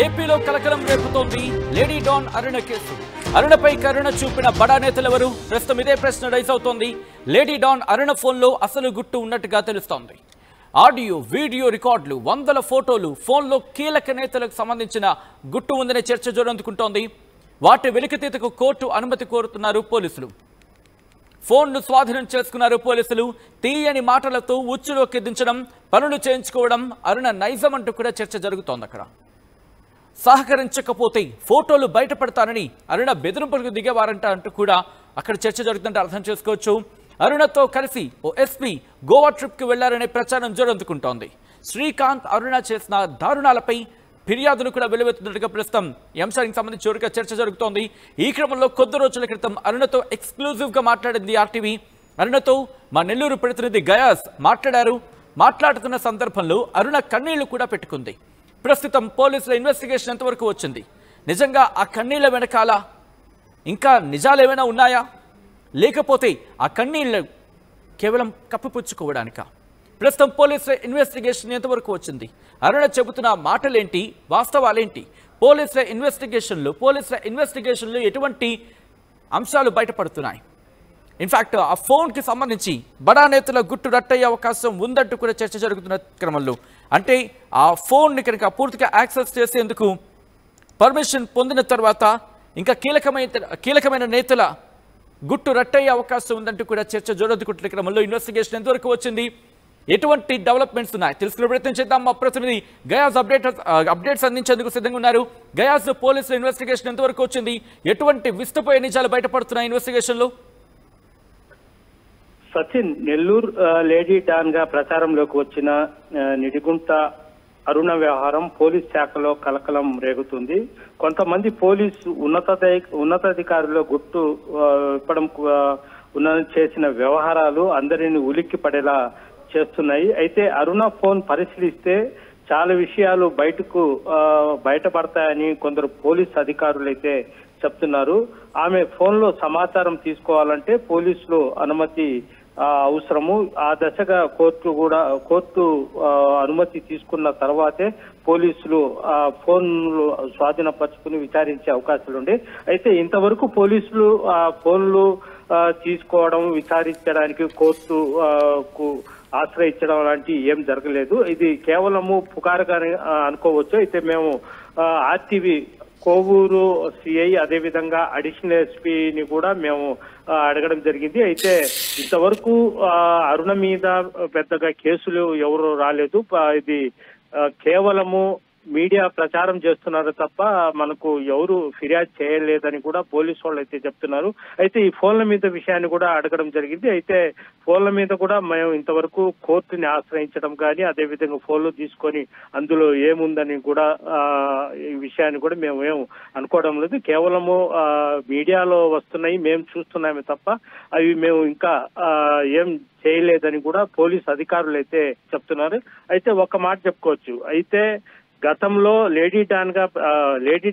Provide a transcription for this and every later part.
ఏపీలో కలకలం రేపుతోంది లేడీ డాన్ అరుణ కేసు. అరుణపై కరుణ చూపిన బడా నేతలెవరు? ప్రస్తుతం ఇదే ప్రశ్న రైజ్ అవుతోంది. లేడీ డాన్ అరుణ ఫోన్లో అసలు గుట్టు ఉన్నట్టుగా తెలుస్తోంది. ఆడియో, వీడియో రికార్డులు, వందల ఫోటోలు, ఫోన్లో కీలక నేతలకు సంబంధించిన గుట్టు ఉందనే చర్చ జోరందుకుంటోంది. వాటి వెలికితీతకు కోర్టు అనుమతి కోరుతున్నారు పోలీసులు. ఫోన్ను స్వాధీనం చేసుకున్నారు పోలీసులు. తీయని మాటలతో ఉచ్చులోకి దించడం, పనులు చేయించుకోవడం అరుణ నైజం అంటూ కూడా చర్చ జరుగుతోంది. అక్కడ సహకరించకపోతే ఫోటోలు బయటపడతానని అరుణ బెదిరింపులకు దిగేవారంట అంటూ కూడా అక్కడ చర్చ జరుగుతుంటే అర్థం చేసుకోవచ్చు. అరుణతో కలిసి ఓ ఎస్పీ గోవా ట్రిప్కి వెళ్లారనే ప్రచారం జోరందుకుంటోంది. శ్రీకాంత్, అరుణ చేసిన దారుణాలపై ఫిర్యాదులు కూడా వెలువెత్తున్నట్టుగా ప్రస్తుతం ఈ అంశానికి సంబంధించి చోరుగా చర్చ జరుగుతోంది. ఈ క్రమంలో కొద్ది రోజుల క్రితం అరుణతో ఎక్స్క్లూజివ్గా మాట్లాడింది ఆర్టీవీ. అరుణతో మా నెల్లూరు ప్రతినిధి గయాస్ మాట్లాడారు. మాట్లాడుతున్న సందర్భంలో అరుణ కన్నీళ్లు కూడా పెట్టుకుంది. ప్రస్తుతం పోలీసుల ఇన్వెస్టిగేషన్ ఎంతవరకు వచ్చింది? నిజంగా ఆ కన్నీళ్ల వెనకాల ఇంకా నిజాలు ఏమైనా ఉన్నాయా, లేకపోతే ఆ కన్నీళ్లు కేవలం కప్పిపుచ్చుకోవడానిక? ప్రస్తుతం పోలీసుల ఇన్వెస్టిగేషన్ ఎంతవరకు వచ్చింది? అరుణ చెబుతున్న మాటలేంటి, వాస్తవాలేంటి? పోలీసుల ఇన్వెస్టిగేషన్లో ఎటువంటి అంశాలు బయటపడుతున్నాయి? ఇన్ఫాక్ట్ ఆ ఫోన్కి సంబంధించి బడా నేతల గుట్టు రట్టయ్యే అవకాశం ఉందంటూ కూడా చర్చ జరుగుతున్న క్రమంలో, అంటే ఆ ఫోన్ని కనుక పూర్తిగా యాక్సెస్ చేసేందుకు పర్మిషన్ పొందిన తర్వాత ఇంకా కీలకమైన నేతల గుట్టు రట్టయ్యే అవకాశం ఉందంటూ కూడా చర్చ జోరందుకుంటున్న క్రమంలో ఇన్వెస్టిగేషన్ ఎంతవరకు వచ్చింది, ఎటువంటి డెవలప్మెంట్స్ ఉన్నాయి తెలుసుకునే ప్రయత్నం చేద్దాం. మా ప్రతినిధి గయాస్ అప్డేట్స్ అందించేందుకు సిద్ధంగా ఉన్నారు. గయాస్, పోలీసుల ఇన్వెస్టిగేషన్ ఎంతవరకు వచ్చింది? ఎటువంటి విస్తుపోయే నిజాలు బయటపడుతున్నాయి ఇన్వెస్టిగేషన్లో? సచిన్, నెల్లూరు లేడీ డాన్ గా ప్రచారంలోకి వచ్చిన నిడిగుంట అరుణ వ్యవహారం పోలీస్ శాఖలో కలకలం రేగుతుంది. కొంతమంది పోలీసు ఉన్నతాధికారులు గుట్టు ఇప్పడం చేసిన వ్యవహారాలు అందరిని ఉలిక్కి పడేలా చేస్తున్నాయి. అయితే అరుణ ఫోన్ పరిశీలిస్తే చాలా విషయాలు బయటపడతాయని కొందరు పోలీసు అధికారులు అయితే చెప్తున్నారు. ఆమె ఫోన్లో సమాచారం తీసుకోవాలంటే పోలీసులు అనుమతి అవసరము. ఆ దశగా కోర్టు అనుమతి తీసుకున్న తర్వాతే పోలీసులు ఆ ఫోన్లు స్వాధీనపరుచుకుని విచారించే అవకాశాలు ఉండే. అయితే ఇంతవరకు పోలీసులు ఆ ఫోన్లు తీసుకోవడం, విచారించడానికి కోర్టుకు ఆశ్రయించడం లాంటి ఏం జరగలేదు. ఇది కేవలము పుకారుగానే అనుకోవచ్చు. అయితే మేము ఆర్టీవీ కోవూరు సిఐ, అదేవిధంగా అడిషనల్ ఎస్పీని కూడా మేము అడగడం జరిగింది. అయితే ఇంతవరకు అరుణ మీద పెద్దగా కేసులు ఎవరు రాలేదు. ఇది కేవలము మీడియా ప్రచారం చేస్తున్నారు తప్ప మనకు ఎవరు ఫిర్యాదు చేయలేదని కూడా పోలీసు వాళ్ళు అయితే చెప్తున్నారు. అయితే ఈ ఫోన్ల మీద విషయాన్ని కూడా అడగడం జరిగింది. అయితే ఫోన్ల మీద కూడా మేము ఇంతవరకు కోర్టుని ఆశ్రయించడం కానీ, అదేవిధంగా ఫోన్లు తీసుకొని అందులో ఏముందని కూడా ఈ విషయాన్ని కూడా మేము ఏం అనుకోవడం లేదు. కేవలము మీడియాలో వస్తున్నాయి, మేము చూస్తున్నామే తప్ప అవి మేము ఇంకా ఏం చేయలేదని కూడా పోలీసు అధికారులు అయితే చెప్తున్నారు. అయితే ఒక మాట చెప్పుకోవచ్చు. అయితే గతంలో లేడీ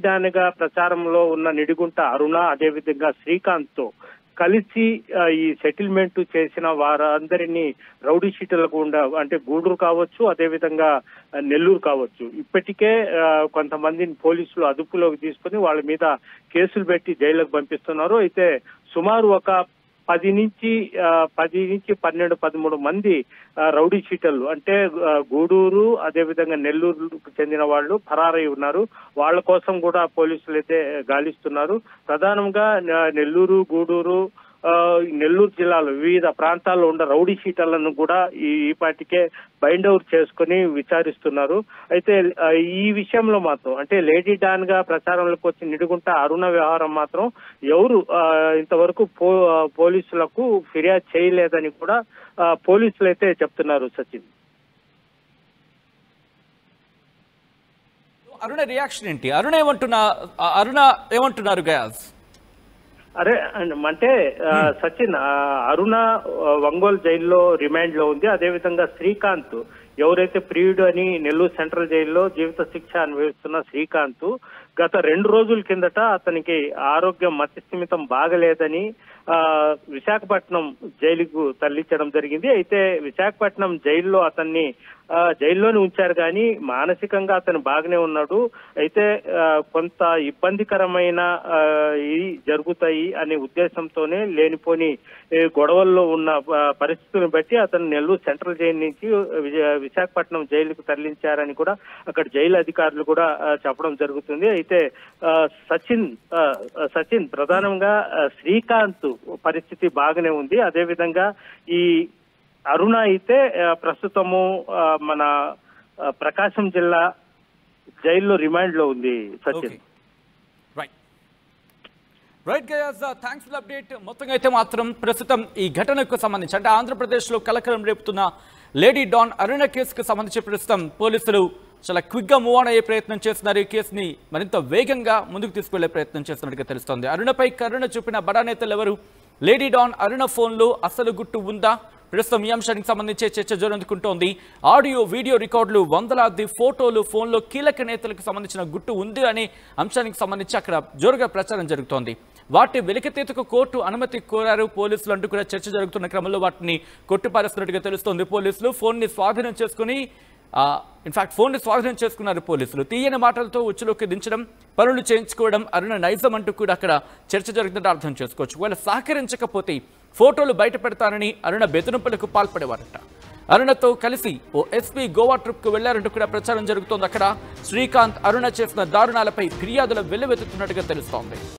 డాన్ గా ప్రచారంలో ఉన్న నిడిగుంట అరుణ, అదేవిధంగా శ్రీకాంత్ తో కలిసి ఈ సెటిల్మెంట్ చేసిన వారందరినీ రౌడీ షీటర్లకు అంటే గూడూరు కావచ్చు, అదేవిధంగా నెల్లూరు కావచ్చు, ఇప్పటికే కొంతమందిని పోలీసులు అదుపులోకి తీసుకుని వాళ్ళ మీద కేసులు పెట్టి జైలుకు పంపిస్తున్నారు. అయితే సుమారు ఒక 10 నుంచి 12-13 మంది రౌడీ షీటర్లు, అంటే గూడూరు అదేవిధంగా నెల్లూరుకు చెందిన వాళ్ళు పరారై ఉన్నారు. వాళ్ళ కోసం కూడా పోలీసులు అయితే గాలిస్తున్నారు. ప్రధానంగా నెల్లూరు, గూడూరు, నెల్లూరు జిల్లాలో వివిధ ప్రాంతాల్లో ఉన్న రౌడీ షీటర్లను కూడా ఈ పాటికే బైండ్ అవుట్ చేసుకుని విచారిస్తున్నారు. అయితే ఈ విషయంలో మాత్రం, అంటే లేడీ డాన్ గా ప్రచారంలోకి వచ్చి నిడుగుంట అరుణ వ్యవహారం మాత్రం ఎవరు ఇంతవరకు పోలీసులకు ఫిర్యాదు చేయలేదని కూడా పోలీసులు అయితే చెప్తున్నారు. సచిన్, అరుణ రియాక్షన్ ఏంటి? అరుణ ఏమంటున్నారు గయాస్? అంటే సచిన్, అరుణ ఒంగోలు జైల్లో రిమాండ్ లో ఉంది. అదేవిధంగా శ్రీకాంత్, ఎవరైతే ప్రియుడు అని నెల్లూరు సెంట్రల్ జైల్లో జీవిత శిక్ష అనుభవిస్తున్న శ్రీకాంత్ గత 2 రోజుల కిందట అతనికి ఆరోగ్యం మతిస్థిమితం బాగలేదని విశాఖపట్నం జైలుకు తరలించడం జరిగింది. అయితే విశాఖపట్నం జైల్లో అతన్ని జైల్లోనే ఉంచారు కానీ మానసికంగా అతను బాగానే ఉన్నాడు. అయితే కొంత ఇబ్బందికరమైన జరుగుతాయి అనే ఉద్దేశంతోనే లేనిపోని గొడవల్లో ఉన్న పరిస్థితులను బట్టి అతను నెల్లూరు సెంట్రల్ జైలు నుంచి విశాఖపట్నం జైలుకు తరలించారని కూడా అక్కడ జైలు అధికారులు కూడా చెప్పడం జరుగుతుంది. అయితే సచిన్ ప్రధానంగా శ్రీకాంత్ పరిస్థితి బాగానే ఉంది. అదేవిధంగా ఈ అరుణ అయితే ప్రస్తుతము మన ప్రకాశం జిల్లా జైల్లో రిమాండ్ లో ఉంది. Sachin right guys, thanks for update. మొత్తంగా అయితే మాత్రం ప్రస్తుతం ఈ ఘటనకు సంబంధించి అంటే ఆంధ్రప్రదేశ్లో కలకలం రేపుతున్న లేడీ డాన్ అరుణ కేసుకు సంబంధించి ప్రస్తుతం పోలీసులు చాలా క్విక్గా మూవ్ ఆన్ అయ్యే ప్రయత్నం చేస్తున్నారు. ఈ కేసుని మరింత వేగంగా ముందుకు తీసుకెళ్లే ప్రయత్నం చేస్తున్నట్టుగా తెలుస్తోంది. అరుణపై కరుణ చూపిన బడా నేతలు ఎవరు? లేడీ డాన్ అరుణ ఫోన్లో అసలు గుట్టు ఉందా? ప్రస్తుతం ఈ అంశానికి సంబంధించే చర్చ జోరందుకుంటోంది. ఆడియో వీడియో రికార్డులు, వందలాది ఫోటోలు, ఫోన్లో కీలక నేతలకు సంబంధించిన గుట్టు ఉంది అనే అంశానికి సంబంధించి అక్కడ జోరుగా ప్రచారం జరుగుతోంది. వాటి వెలికితీతకు కోర్టు అనుమతి కోరారు పోలీసులు అంటూ కూడా చర్చ జరుగుతున్న క్రమంలో వాటిని కొట్టిపారేస్తున్నట్టుగా తెలుస్తోంది. పోలీసులు ఫోన్ని స్వాధీనం చేసుకుని ఫోన్ని స్వాధీనం చేసుకున్నారు పోలీసులు. తీయని మాటలతో ఉచ్చులోకి దించడం, పనులు చేయించుకోవడం అరుణ నైజం అంటూ కూడా అక్కడ చర్చ జరుగుతుంటే అర్థం చేసుకోవచ్చు. వాళ్ళు సహకరించకపోతే ఫోటోలు బయట పెడతానని అరుణ బెదిరింపులకు పాల్పడేవారట. అరుణతో కలిసి ఓ ఎస్పీ గోవా ట్రిప్కు వెళ్లారంటూ కూడా ప్రచారం జరుగుతోంది. అక్కడ శ్రీకాంత్ అరుణ చేసిన దారుణాలపై ఫిర్యాదులు వెల్లువెత్తుతున్నట్టుగా తెలుస్తోంది.